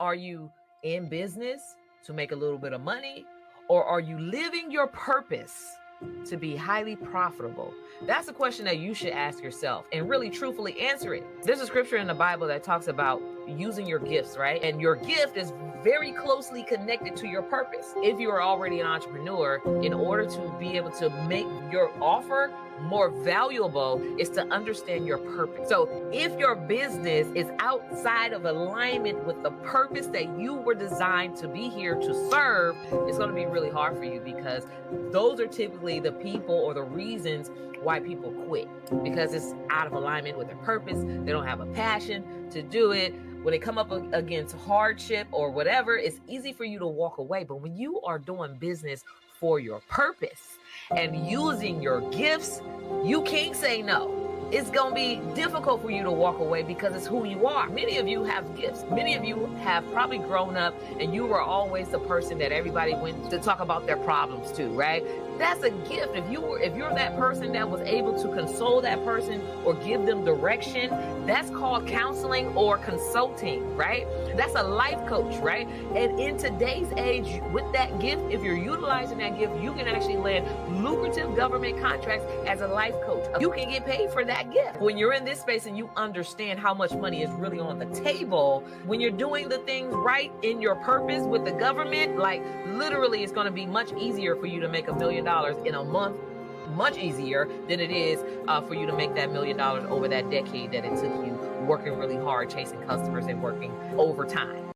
Are you in business to make a little bit of money, or are you living your purpose to be highly profitable? That's a question that you should ask yourself and really truthfully answer it. There's a scripture in the Bible that talks about using your gifts, right? And your gift is very closely connected to your purpose. If you are already an entrepreneur, in order to be able to make your offer more valuable is to understand your purpose. So if your business is outside of alignment with the purpose that you were designed to be here to serve, it's going to be really hard for you, because those are typically the people or the reasons why people quit, because it's out of alignment with their purpose. They don't have a passion to do it. When they come up against hardship or whatever, it's easy for you to walk away. But when you are doing business for your purpose and using your gifts, you can't say no. It's going to be difficult for you to walk away because it's who you are. Many of you have gifts. Many of you have probably grown up and you were always the person that everybody went to talk about their problems to, right? That's a gift. If you're that person that was able to console that person or give them direction, that's called counseling or consulting, right? That's a life coach, right? And in today's age, with that gift, if you're utilizing that gift, you can actually land lucrative government contracts as a life coach. You can get paid for that gift. When you're in this space and you understand how much money is really on the table, when you're doing the things right in your purpose with the government, like literally it's going to be much easier for you to make $1 million in a month, much easier than it is for you to make that $1 million over that decade that it took you working really hard, chasing customers and working overtime.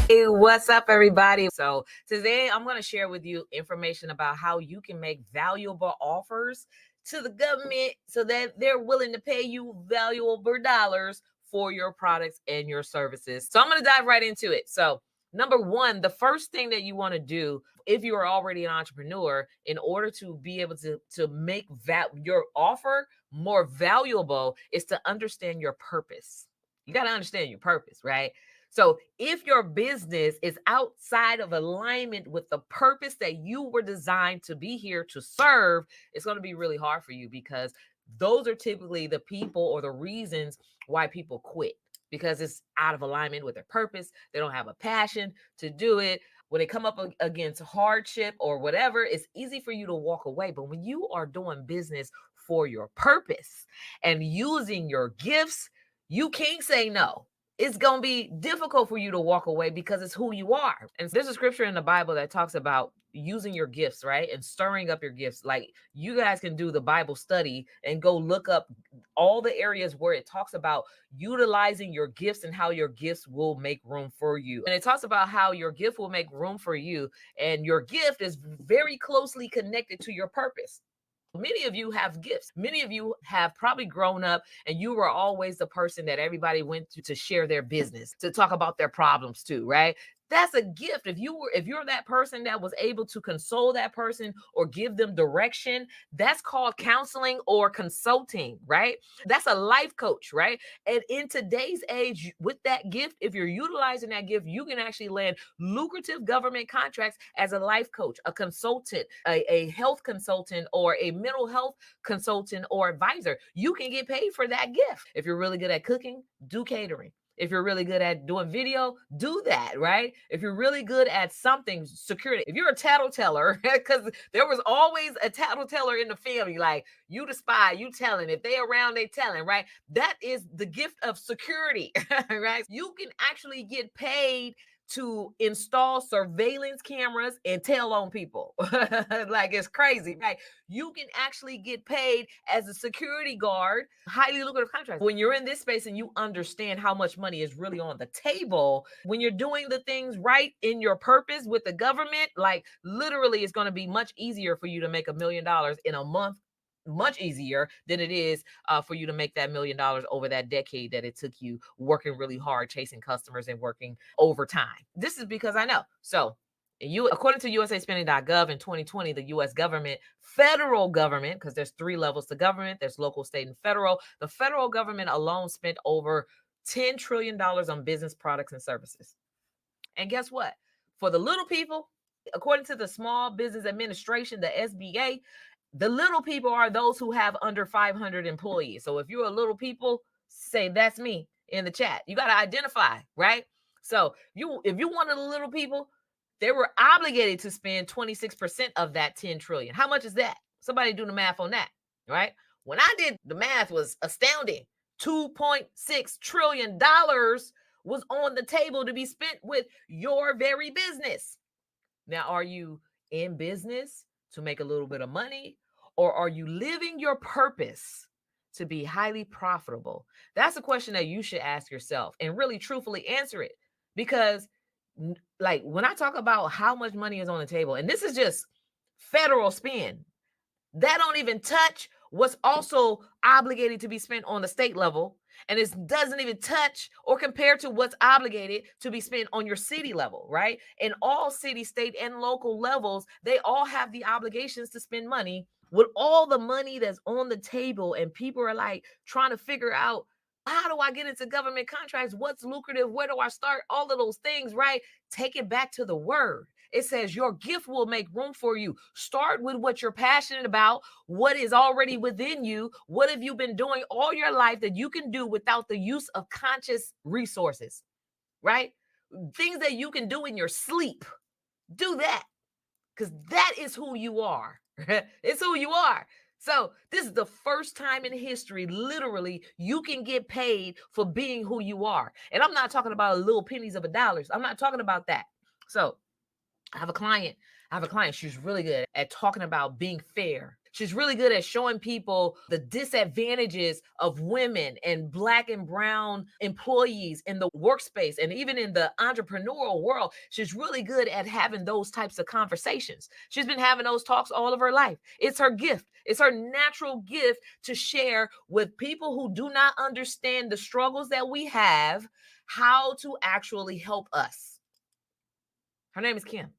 Hey, what's up, everybody? So today I'm going to share with you information about how you can make valuable offers to the government so that they're willing to pay you valuable dollars for your products and your services. So I'm going to dive right into it. So number one, the first thing that you want to do if you are already an entrepreneur, in order to be able to make your offer more valuable, is to understand your purpose. You got to understand your purpose, right? So if your business is outside of alignment with the purpose that you were designed to be here to serve, it's going to be really hard for you, because those are typically the people or the reasons why people quit, because it's out of alignment with their purpose. They don't have a passion to do it. When they come up against hardship or whatever, it's easy for you to walk away. But when you are doing business for your purpose and using your gifts, you can't say no. It's going to be difficult for you to walk away because it's who you are. And there's a scripture in the Bible that talks about using your gifts, right? And stirring up your gifts. Like, you guys can do the Bible study and go look up all the areas where it talks about utilizing your gifts and how your gifts will make room for you. And it talks about how your gift will make room for you. And your gift is very closely connected to your purpose. Many of you have gifts. Many of you have probably grown up and you were always the person that everybody went to share their business, to talk about their problems too, right? That's a gift. If you're that person that was able to console that person or give them direction, that's called counseling or consulting, right? That's a life coach, right? And in today's age, with that gift, if you're utilizing that gift, you can actually land lucrative government contracts as a life coach, a consultant, a health consultant, or a mental health consultant or advisor. You can get paid for that gift. If you're really good at cooking, do catering. If you're really good at doing video, do that, right? If you're really good at something, security. If you're a tattleteller, because there was always a tattleteller in the family, like, you the spy, you telling. If they around, they telling, right? That is the gift of security, right? You can actually get paid to install surveillance cameras and tell on people. Like, it's crazy, right? You can actually get paid as a security guard, highly lucrative contracts. When you're in this space and you understand how much money is really on the table, when you're doing the things right in your purpose with the government, like, literally it's going to be much easier for you to make $1 million in a month, much easier than it is for you to make that $1 million over that decade that it took you working really hard, chasing customers and working overtime. This is because I know. So According to USAspending.gov in 2020, the U.S. government, federal government, because there's 3 levels to government, there's local, state, and federal. The federal government alone spent over $10 trillion on business products and services. And guess what? For the little people, according to the Small Business Administration, the SBA, the little people are those who have under 500 employees. So if you're a little people, say that's me in the chat. You got to identify, right? So if you one of the little people, they were obligated to spend 26% of that 10 trillion. How much is that? Somebody do the math on that, right? When I did the math, was astounding. $2.6 trillion was on the table to be spent with your very business. Now, are you in business to make a little bit of money, or are you living your purpose to be highly profitable? That's a question that you should ask yourself and really truthfully answer it. Because like when I talk about how much money is on the table, and this is just federal spend, that don't even touch what's also obligated to be spent on the state level. And it doesn't even touch or compare to what's obligated to be spent on your city level, right? And all city, state, and local levels, they all have the obligations to spend money. With all the money that's on the table, and people are like trying to figure out, how do I get into government contracts? What's lucrative? Where do I start? All of those things, right? Take it back to the word. It says your gift will make room for you. Start with what you're passionate about, what is already within you. What have you been doing all your life that you can do without the use of conscious resources, right? Things that you can do in your sleep. Do that, because that is who you are. It's who you are. So this is the first time in history, literally, you can get paid for being who you are. And I'm not talking about little pennies of dollars. I'm not talking about that. So I have a client. She's really good at talking about being fair. She's really good at showing people the disadvantages of women and Black and brown employees in the workspace and even in the entrepreneurial world. She's really good at having those types of conversations. She's been having those talks all of her life. It's her gift. It's her natural gift to share with people who do not understand the struggles that we have, how to actually help us. Her name is Kim.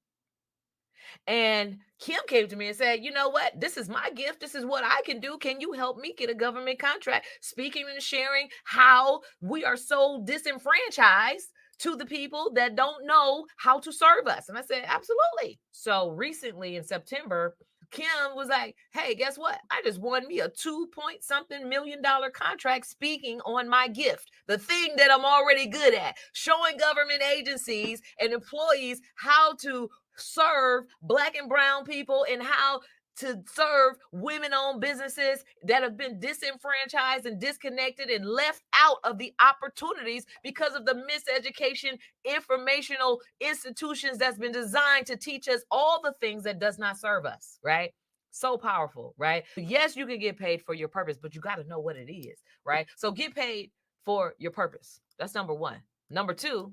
And Kim came to me and said, you know what? This is my gift. This is what I can do. Can you help me get a government contract? Speaking and sharing how we are so disenfranchised to the people that don't know how to serve us. And I said, absolutely. So recently in September, Kim was like, hey, guess what? I just won me a $2-point-something million contract speaking on my gift, the thing that I'm already good at, showing government agencies and employees how to serve Black and brown people and how to serve women-owned businesses that have been disenfranchised and disconnected and left out of the opportunities because of the miseducation informational institutions that's been designed to teach us all the things that does not serve us, right? So powerful, right? Yes, you can get paid for your purpose, but you got to know what it is, right? So get paid for your purpose. That's number one. Number two,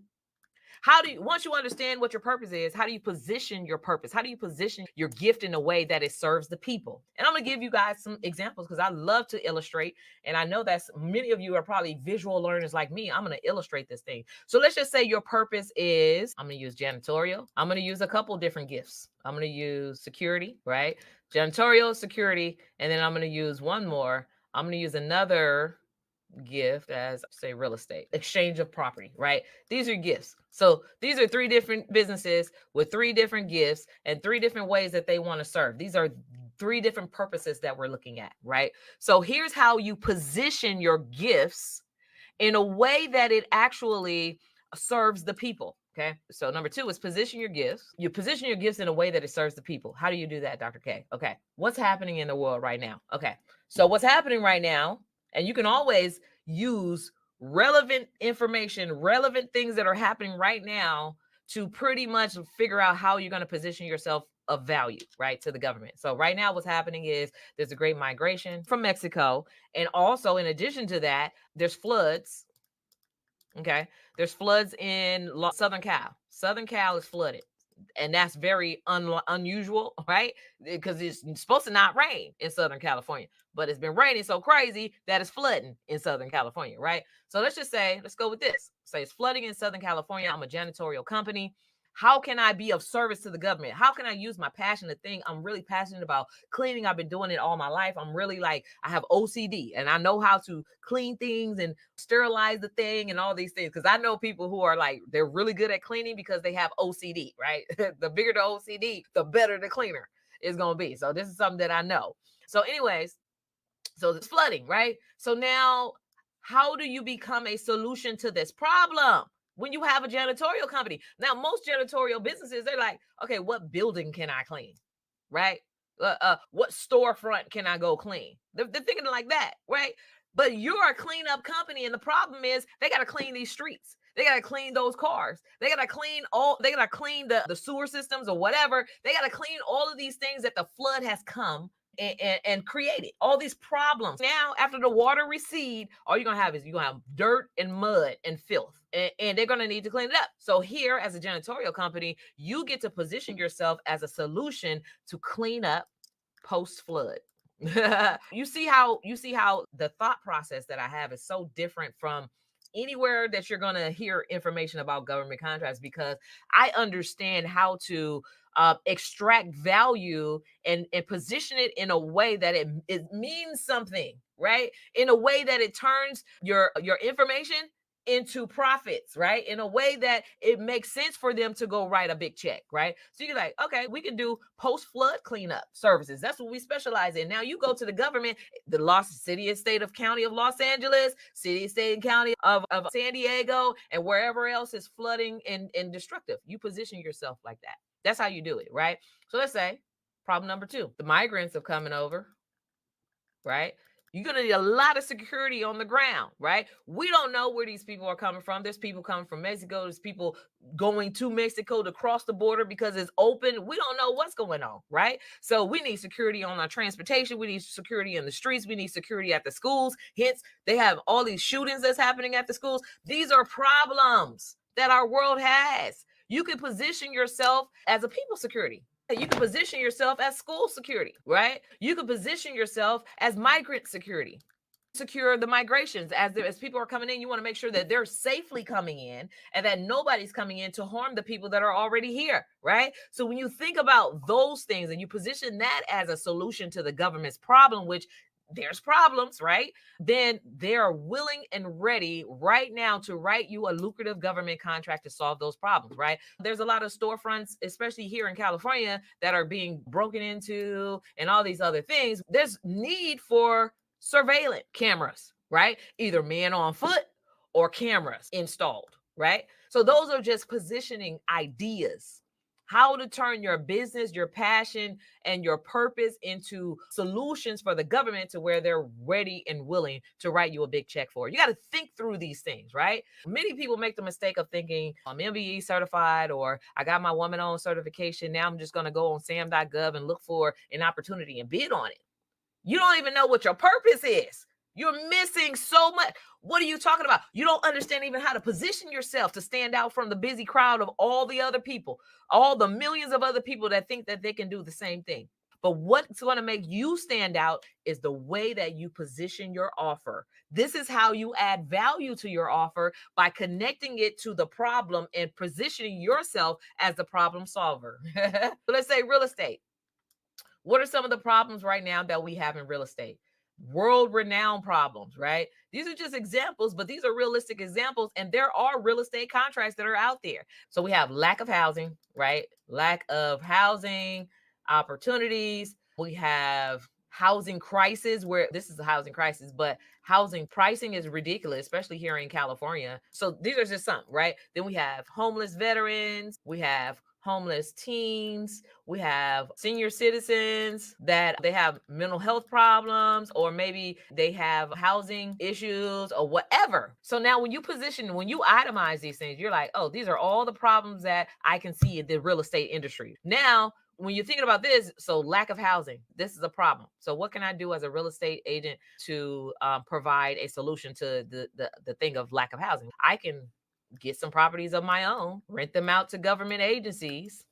once you understand what your purpose is, how do you position your purpose? How do you position your gift in a way that it serves the people? And I'm going to give you guys some examples because I love to illustrate. And I know that many of you are probably visual learners like me. I'm going to illustrate this thing. So let's just say your purpose is, I'm going to use janitorial. I'm going to use a couple different gifts. I'm going to use security, right? Janitorial, security. And then I'm going to use one more. I'm going to use another gift as, say, real estate, exchange of property, right? These are gifts. So these are 3 different businesses with 3 different gifts and 3 different ways that they want to serve. These are 3 different purposes that we're looking at, right? So here's how you position your gifts in a way that it actually serves the people. Okay. So number 2 is position your gifts. You position your gifts in a way that it serves the people. How do you do that, Dr. K? Okay. What's happening in the world right now? Okay. So what's happening right now, and you can always use relevant information, relevant things that are happening right now to pretty much figure out how you're going to position yourself of value, right, to the government. So right now what's happening is there's a great migration from Mexico. And also in addition to that, there's floods. Okay. There's floods in Southern Cal. Southern Cal is flooded. And that's very unusual, right? Because it's supposed to not rain in Southern California, but it's been raining so crazy that it's flooding in Southern California, right? So let's just say, let's go with this. Say it's flooding in Southern California. I'm a janitorial company. How can I be of service to the government? How can I use my passion, the thing I'm really passionate about, cleaning? I've been doing it all my life. I'm really like, I have OCD and I know how to clean things and sterilize the thing and all these things. Cause I know people who are like, they're really good at cleaning because they have OCD, right? The bigger the OCD, the better the cleaner is going to be. So this is something that I know. So anyways, so it's flooding, right? So now, how do you become a solution to this problem? When you have a janitorial company. Now, most janitorial businesses, they're like, okay, what building can I clean? Right? What storefront can I go clean? They're thinking like that, right? But you're a cleanup company, and the problem is they got to clean these streets. They got to clean those cars. They got to clean they got to clean the sewer systems or whatever. They got to clean all of these things that the flood has come and created all these problems. Now, after the water recede, all you're gonna have is you're gonna have dirt and mud and filth, and they're gonna need to clean it up. So here, as a janitorial company, you get to position yourself as a solution to clean up post flood. You see how the thought process that I have is so different from anywhere that you're going to hear information about government contracts, because I understand how to extract value and position it in a way that it means something, right? In a way that it turns your information into profits, right? In a way that it makes sense for them to go write a big check, right? So you're like, okay, we can do post flood cleanup services. That's what we specialize in. Now you go to the government, the city and state of county of Los Angeles, city, state, and county of San Diego, and wherever else is flooding and destructive. You position yourself like that. That's how you do it, right? So let's say problem number 2, the migrants are coming over, right? You're going to need a lot of security on the ground, right? We don't know where these people are coming from. There's people coming from Mexico. There's people going to Mexico to cross the border because it's open. We don't know what's going on, right? So we need security on our transportation. We need security in the streets. We need security at the schools. Hence, they have all these shootings that's happening at the schools. These are problems that our world has. You can position yourself as a people security. You can position yourself as school security, right? You can position yourself as migrant security. Secure the migrations as people are coming in. You want to make sure that they're safely coming in and that nobody's coming in to harm the people that are already here, right? So when you think about those things and you position that as a solution to the government's problem, which there's problems, right? Then they are willing and ready right now to write you a lucrative government contract to solve those problems, right? There's a lot of storefronts, especially here in California, that are being broken into and all these other things. There's need for surveillance cameras, right? Either man on foot or cameras installed, right? So those are just positioning ideas. How to turn your business, your passion, and your purpose into solutions for the government to where they're ready and willing to write you a big check for it. You got to think through these things, right? Many people make the mistake of thinking I'm MBE certified or I got my woman-owned certification. Now I'm just going to go on sam.gov and look for an opportunity and bid on it. You don't even know what your purpose is. You're missing so much. What are you talking about? You don't understand even how to position yourself to stand out from the busy crowd of all the other people, all the millions of other people that think that they can do the same thing. But what's going to make you stand out is the way that you position your offer. This is how you add value to your offer, by connecting it to the problem and positioning yourself as the problem solver. Let's say real estate. What are some of the problems right now that we have in real estate? World-renowned problems, right? These are just examples, but these are realistic examples, and there are real estate contracts that are out there. So we have lack of housing, right? Lack of housing opportunities. We have housing crisis, where this is a housing crisis, but housing pricing is ridiculous, especially here in California. So these are just some, right? Then we have homeless veterans. We have homeless teens. We have senior citizens that they have mental health problems, or maybe they have housing issues or whatever. So now when you itemize these things, you're like, oh, these are all the problems that I can see in the real estate industry. Now, when you're thinking about this, so lack of housing, this is a problem. So what can I do as a real estate agent to provide a solution to the thing of lack of housing? I can get some properties of my own, rent them out to government agencies,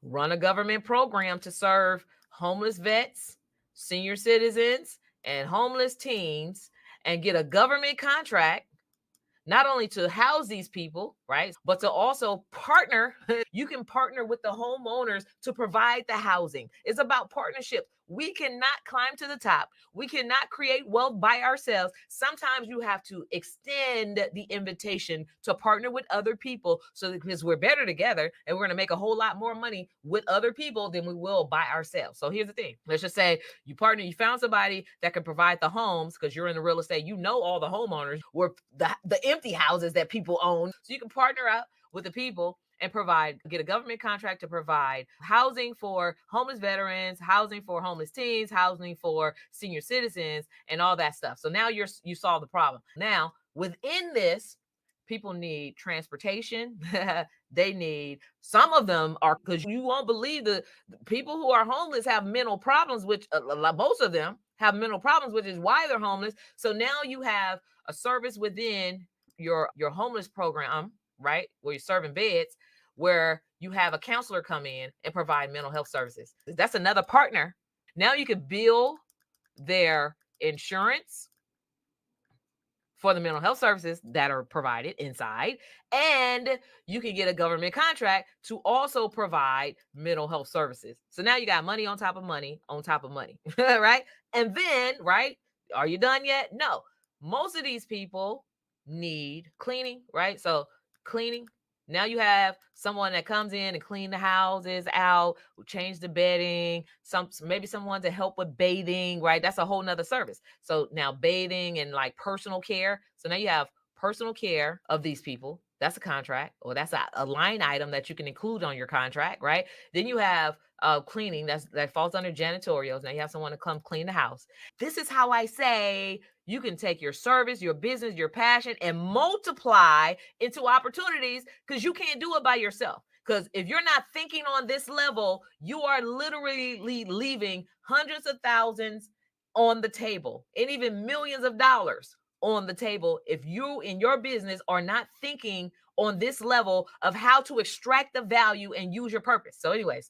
run a government program to serve homeless vets, senior citizens, and homeless teens, and get a government contract not only to house these people, right? But to also partner, you can partner with the homeowners to provide the housing. It's about partnership. We cannot climb to the top. We cannot create wealth by ourselves. Sometimes you have to extend the invitation to partner with other people, so that, because we're better together and we're going to make a whole lot more money with other people than we will by ourselves. So here's the thing. Let's just say you partner, you found somebody that can provide the homes because you're in the real estate. You know all the homeowners, were the empty houses that people own. So you can partner up with the people and get a government contract to provide housing for homeless veterans, housing for homeless teens, housing for senior citizens, and all that stuff. So now you solve the problem. Now, within this, people need transportation. They need, some of them are, because you won't believe the people who are homeless have mental problems, which most of them have mental problems, which is why they're homeless. So now you have a service within your homeless program, right, where you're serving beds, where you have a counselor come in and provide mental health services. That's another partner. Now you can bill their insurance for the mental health services that are provided inside, and you can get a government contract to also provide mental health services. So now you got money on top of money on top of money, right? And then, right, are you done yet? No. Most of these people need cleaning, right? So cleaning. Now you have someone that comes in and clean the houses out, change the bedding, maybe someone to help with bathing, right? That's a whole nother service. So now bathing and like personal care. So now you have personal care of these people. That's a contract, or that's a line item that you can include on your contract, right? Then you have cleaning, that falls under janitorial. Now you have someone to come clean the house. This is how I say you can take your service, your business, your passion, and multiply into opportunities, because you can't do it by yourself. Because if you're not thinking on this level, you are literally leaving hundreds of thousands on the table, and even millions of dollars on the table if you in your business are not thinking on this level of how to extract the value and use your purpose. So anyways,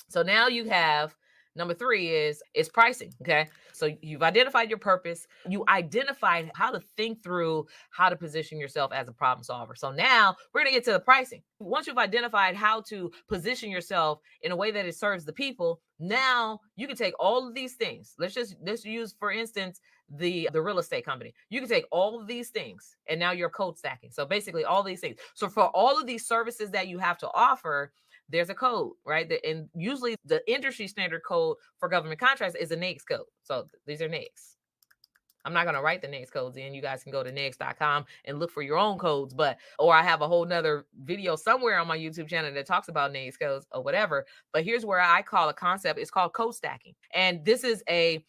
so now you have number 3 is pricing. Okay. So you've identified your purpose. You identified how to think through how to position yourself as a problem solver. So now we're going to get to the pricing. Once you've identified how to position yourself in a way that it serves the people, now you can take all of these things. Let's use, for instance, the real estate company. You can take all of these things and now you're code stacking. So basically all these things. So for all of these services that you have to offer, there's a code, right? And usually the industry standard code for government contracts is a NAICS code. So these are NAICS. I'm not going to write the NAICS codes in. You guys can go to NAICS.com and look for your own codes. Or I have a whole nother video somewhere on my YouTube channel that talks about NAICS codes or whatever. But here's where I call a concept. It's called code stacking. And this is a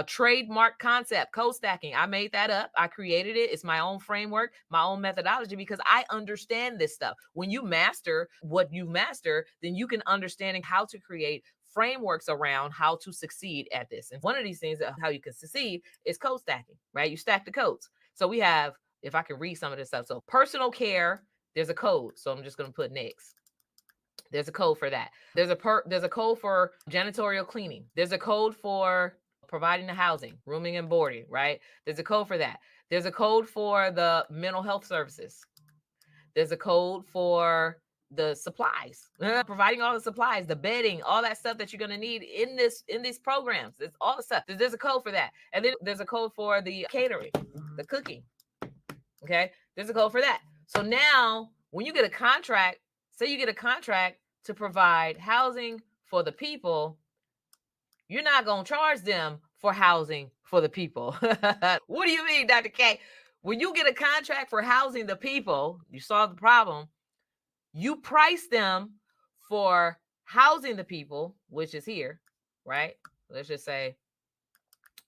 trademark concept, code stacking. I made that up. I created it. It's my own framework, my own methodology, because I understand this stuff. When you master what you master, then you can understand how to create frameworks around how to succeed at this. And one of these things, how you can succeed, is code stacking, right? You stack the codes. So we have, if I can read some of this stuff. So personal care, there's a code. So I'm just going to put next. There's a code for that. There's a code for janitorial cleaning. There's a code for providing the housing, rooming and boarding, right? There's a code for that. There's a code for the mental health services. There's a code for the supplies, providing all the supplies, the bedding, all that stuff that you're going to need in these programs. It's all the stuff. There's a code for that. And then there's a code for the catering, the cooking. Okay. There's a code for that. So now when you get a contract, say you get a contract to provide housing for the people, you're not going to charge them for housing for the people. What do you mean, Dr. K? When you get a contract for housing the people, you solve the problem, you price them for housing the people, which is here, right? Let's just say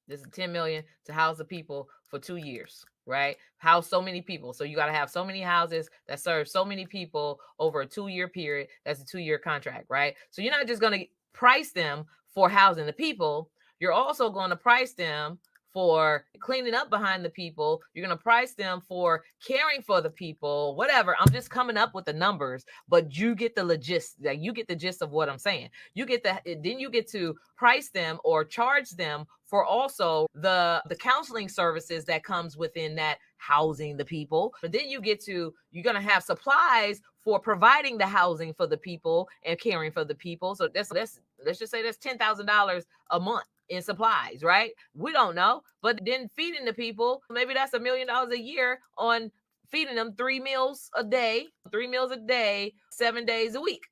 this is 10 million to house the people for 2 years, right? House so many people. So you got to have so many houses that serve so many people over a 2-year period. That's a 2-year contract, right? So you're not just going to price them for housing the people. You're also going to price them for cleaning up behind the people. You're going to price them for caring for the people, whatever. I'm just coming up with the numbers, but you get the like you get the gist of what I'm saying. You get then you get to price them or charge them for also the counseling services that comes within that, housing the people. But then you're going to have supplies for providing the housing for the people and caring for the people. So let's just say that's $10,000 a month in supplies, right? We don't know. But then feeding the people, maybe that's $1 million a year on feeding them 3 meals a day, 7 days a week.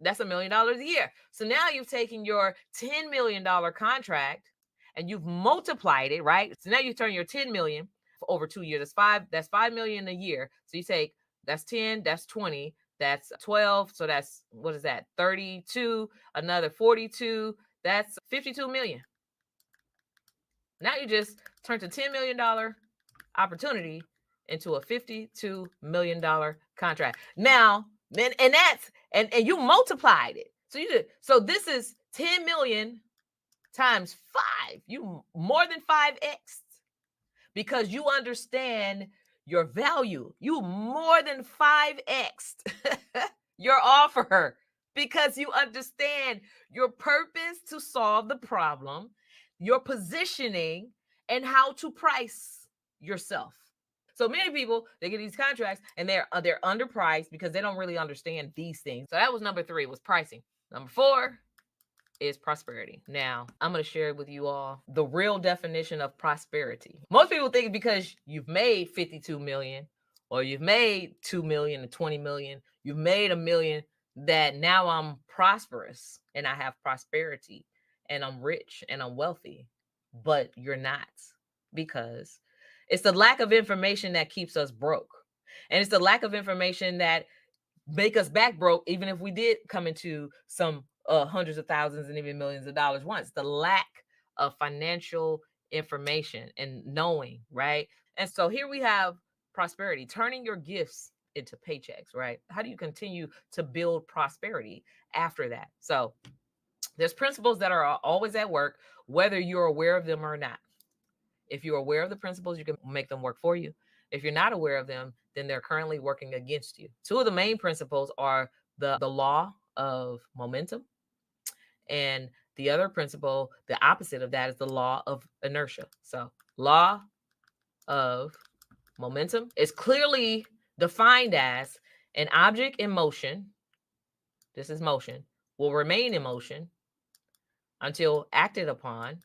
That's $1 million a year. So now you've taken your $10 million contract and you've multiplied it, right? So now you turn your 10 million over 2 years. That's 5 million a year. So you take, that's 10, that's 20, that's 12. So that's, what is that? 32, another 42. That's 52 million. Now you just turned a $10 million opportunity into a $52 million contract. Now, and that's, and you multiplied it. So this is 10 million times 5. You more than 5x because you understand your value. You more than 5x your offer because you understand your purpose to solve the problem, your positioning, and how to price yourself. So many people, they get these contracts and they're underpriced because they don't really understand these things. So that was number 3, was pricing. Number 4 is prosperity. Now, I'm going to share with you all the real definition of prosperity. Most people think because you've made 52 million or you've made 2 million or 20 million, you've made $1 million, that now I'm prosperous and I have prosperity and I'm rich and I'm wealthy. But you're not, because it's the lack of information that keeps us broke. And it's the lack of information that make us back broke, even if we did come into some hundreds of thousands and even millions of dollars once. The lack of financial information and knowing, right? And so here we have prosperity, turning your gifts into paychecks, right? How do you continue to build prosperity after that? So there's principles that are always at work, whether you're aware of them or not. If you're aware of the principles, you can make them work for you. If you're not aware of them, then they're currently working against you. 2 of the main principles are the law of momentum. And the other principle, the opposite of that, is the law of inertia. So law of momentum is clearly defined as an object in motion. This is motion, will remain in motion until acted upon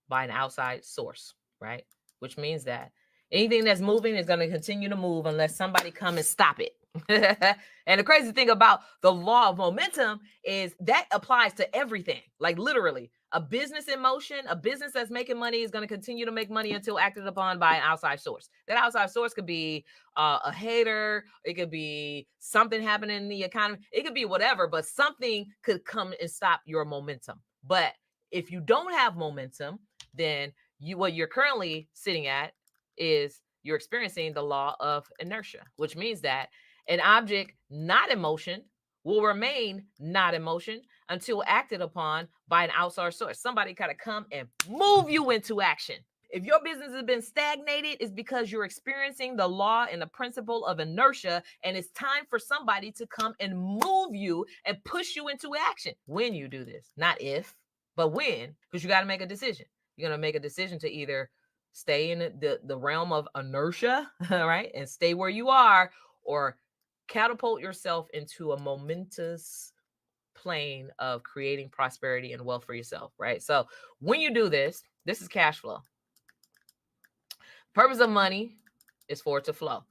by an outside source, right? Which means that anything that's moving is going to continue to move unless somebody come and stop it. And the crazy thing about the law of momentum is that applies to everything. Like literally, a business in motion, a business that's making money is going to continue to make money until acted upon by an outside source. That outside source could be a hater. It could be something happening in the economy. It could be whatever, but something could come and stop your momentum. But if you don't have momentum, then what you're currently sitting at is you're experiencing the law of inertia, which means that an object not in motion will remain not in motion until acted upon by an outside source. Somebody gotta come and move you into action. If your business has been stagnated, it's because you're experiencing the law and the principle of inertia, and it's time for somebody to come and move you and push you into action. When you do this, not if, but when, because you got to make a decision. You're going to make a decision to either stay in the realm of inertia, right, and stay where you are, or catapult yourself into a momentous plane of creating prosperity and wealth for yourself, right? So when you do this, this is cash flow. Purpose of money is for it to flow.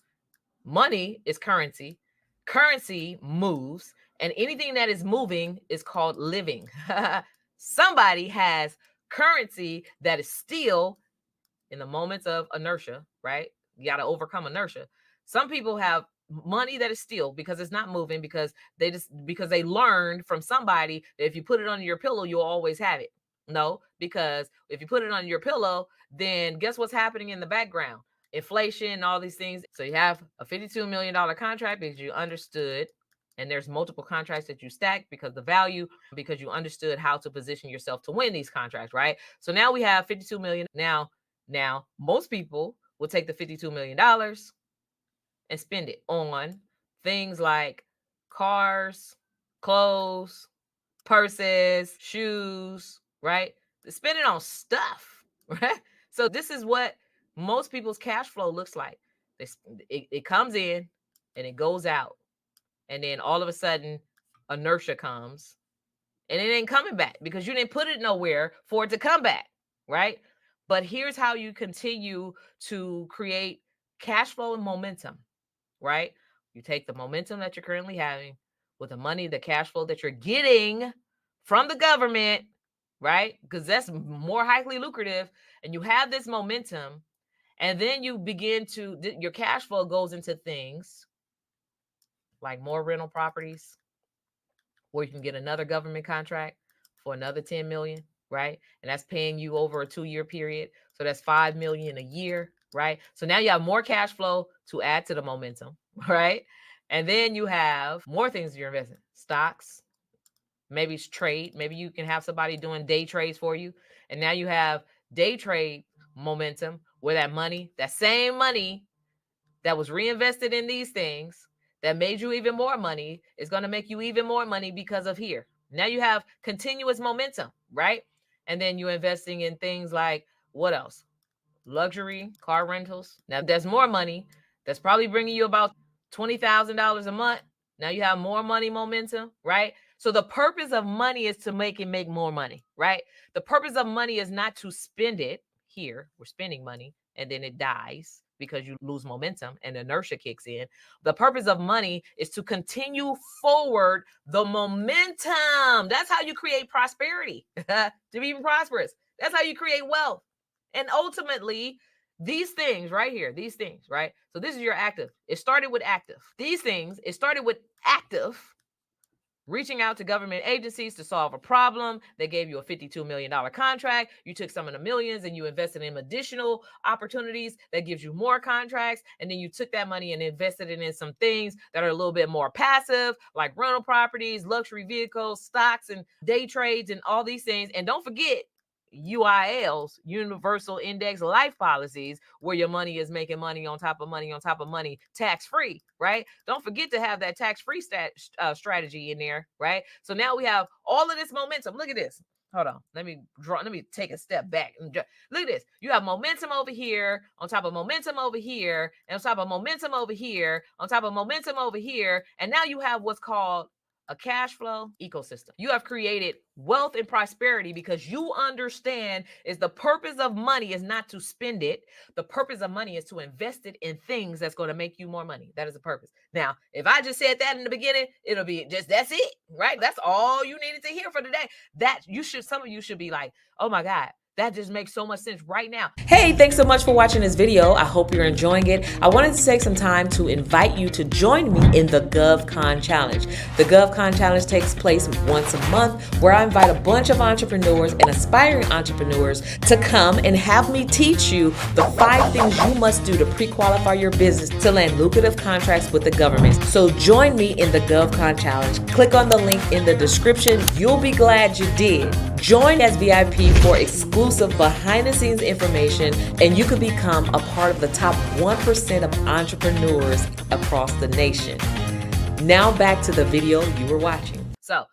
Money is currency. Currency moves, and anything that is moving is called living. Somebody has currency that is still in the moments of inertia, right? You got to overcome inertia. Some people have money that is still because it's not moving, because they learned from somebody that if you put it under your pillow, you'll always have it. No, because if you put it on your pillow, then guess what's happening in the background? Inflation and all these things. So you have a $52 million contract because you understood And there's multiple contracts that you stack because the value, because you understood how to position yourself to win these contracts, right? So now we have 52 million. Now most people will take the $52 million and spend it on things like cars, clothes, purses, shoes, right? Spend it on stuff, right? So this is what most people's cash flow looks like. It comes in and it goes out. And then all of a sudden, inertia comes and it ain't coming back because you didn't put it nowhere for it to come back, right? But here's how you continue to create cash flow and momentum, right? You take the momentum that you're currently having with the money, the cash flow that you're getting from the government, right? Because that's more highly lucrative. And you have this momentum, and then you begin to, your cash flow goes into things like more rental properties, where you can get another government contract for another 10 million, right? And that's paying you over a 2-year period. So that's 5 million a year, right? So now you have more cash flow to add to the momentum, right? And then you have more things you're investing. Stocks, maybe it's trade. Maybe you can have somebody doing day trades for you. And now you have day trade momentum where that money, that same money that was reinvested in these things that made you even more money is going to make you even more money because of here. Now you have continuous momentum, right? And then you're investing in things like what else? Luxury car rentals. Now there's more money that's probably bringing you about $20,000 a month. Now you have more money momentum, right? So the purpose of money is to make more money, right? The purpose of money is not to spend it. Here we're spending money and then it dies because you lose momentum and inertia kicks in. The purpose of money is to continue forward the momentum. That's how you create prosperity. To be prosperous, that's how you create wealth. And ultimately, these things right here, these things, right? So this is your active. It started with active. These things, it started with active, reaching out to government agencies to solve a problem. They gave you a $52 million contract. You took some of the millions and you invested in additional opportunities that gives you more contracts. And then you took that money and invested it in some things that are a little bit more passive, like rental properties, luxury vehicles, stocks, and day trades, and all these things. And don't forget, UILs, universal index life policies, where your money is making money on top of money on top of money, tax free, right? Don't forget to have that tax free strategy in there, right? So now we have all of this momentum. Look at this. Hold on. Let me take a step back. Look at this. You have momentum over here, on top of momentum over here, and on top of momentum over here, on top of momentum over here. And now you have what's called a cash flow ecosystem. You have created wealth and prosperity because you understand is the purpose of money is not to spend it. The purpose of money is to invest it in things that's going to make you more money. That is the purpose. Now, if I just said that in the beginning, it'll be just, that's it, right? That's all you needed to hear for today. That you should, some of you should be like, oh my God, that just makes so much sense right now. Hey, thanks so much for watching this video. I hope you're enjoying it. I wanted to take some time to invite you to join me in the GovCon Challenge. The GovCon Challenge takes place once a month, where I invite a bunch of entrepreneurs and aspiring entrepreneurs to come and have me teach you the 5 things you must do to pre-qualify your business to land lucrative contracts with the government. So join me in the GovCon Challenge. Click on the link in the description. You'll be glad you did. Join as VIP for exclusive behind-the-scenes information, and you can become a part of the top 1% of entrepreneurs across the nation. Now back to the video you were watching. So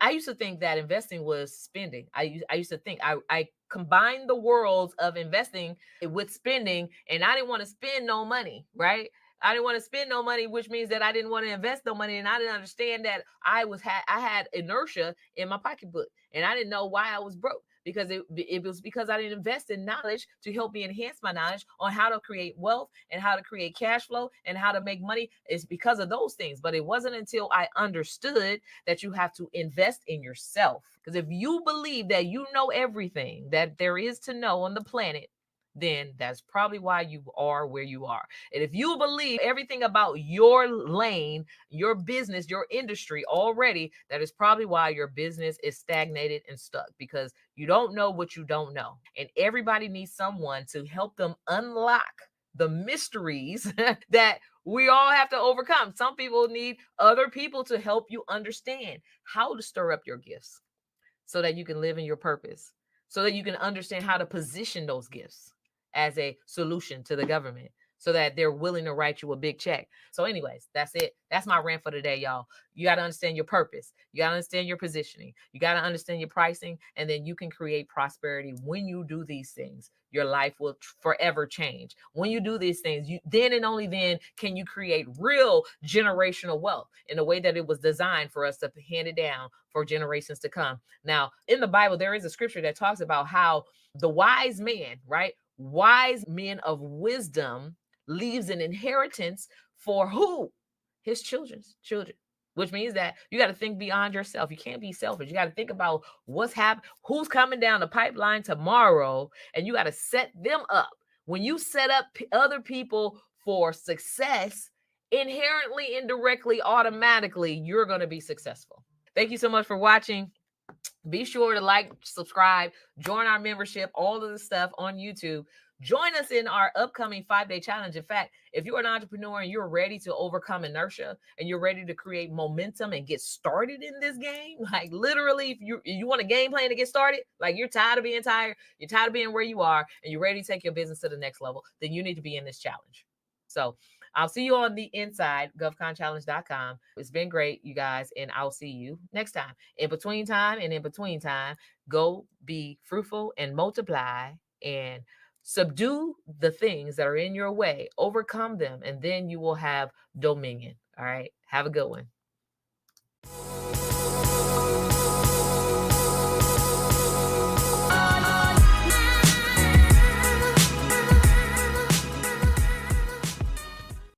I used to think that investing was spending. I used to think I combined the worlds of investing with spending, and I didn't want to spend no money, right? I didn't want to spend no money, which means that I didn't want to invest no money, and I didn't understand that I had inertia in my pocketbook, and I didn't know why I was broke, because it was because I didn't invest in knowledge to help me enhance my knowledge on how to create wealth and how to create cash flow and how to make money. It's because of those things. But it wasn't until I understood that you have to invest in yourself. Because if you believe that you know everything that there is to know on the planet, then that's probably why you are where you are. And if you believe everything about your lane, your business, your industry already, that is probably why your business is stagnated and stuck, because you don't know what you don't know. And everybody needs someone to help them unlock the mysteries that We all have to overcome. Some people need other people to help you understand how to stir up your gifts so that you can live in your purpose, so that you can understand how to position those gifts as a solution to the government so that they're willing to write you a big check. So, anyways, that's it. That's my rant for today, y'all. You got to understand your purpose. You got to understand your positioning. You got to understand your pricing, and then you can create prosperity when you do these things. Your life will forever change. When you do these things, you then and only then can you create real generational wealth in a way that it was designed for us to hand it down for generations to come. Now, in the Bible, there is a scripture that talks about how the wise man, right? Wise men of wisdom leaves an inheritance for who? His children's children. Which means that you got to think beyond yourself. You can't be selfish. You got to think about what's happening, who's coming down the pipeline tomorrow, and you got to set them up. When you set up other people for success, inherently, indirectly, automatically, you're going to be successful. Thank you so much for watching. Be sure to like, subscribe, join our membership, all of the stuff on YouTube. Join us in our upcoming 5-day challenge. In fact, if you're an entrepreneur and you're ready to overcome inertia and you're ready to create momentum and get started in this game, like literally, if you want a game plan to get started, like you're tired of being tired, you're tired of being where you are, and you're ready to take your business to the next level, then you need to be in this challenge. So I'll see you on the inside, govconchallenge.com. It's been great, you guys, and I'll see you next time. In between time, go be fruitful and multiply and subdue the things that are in your way, overcome them, and then you will have dominion. All right. Have a good one.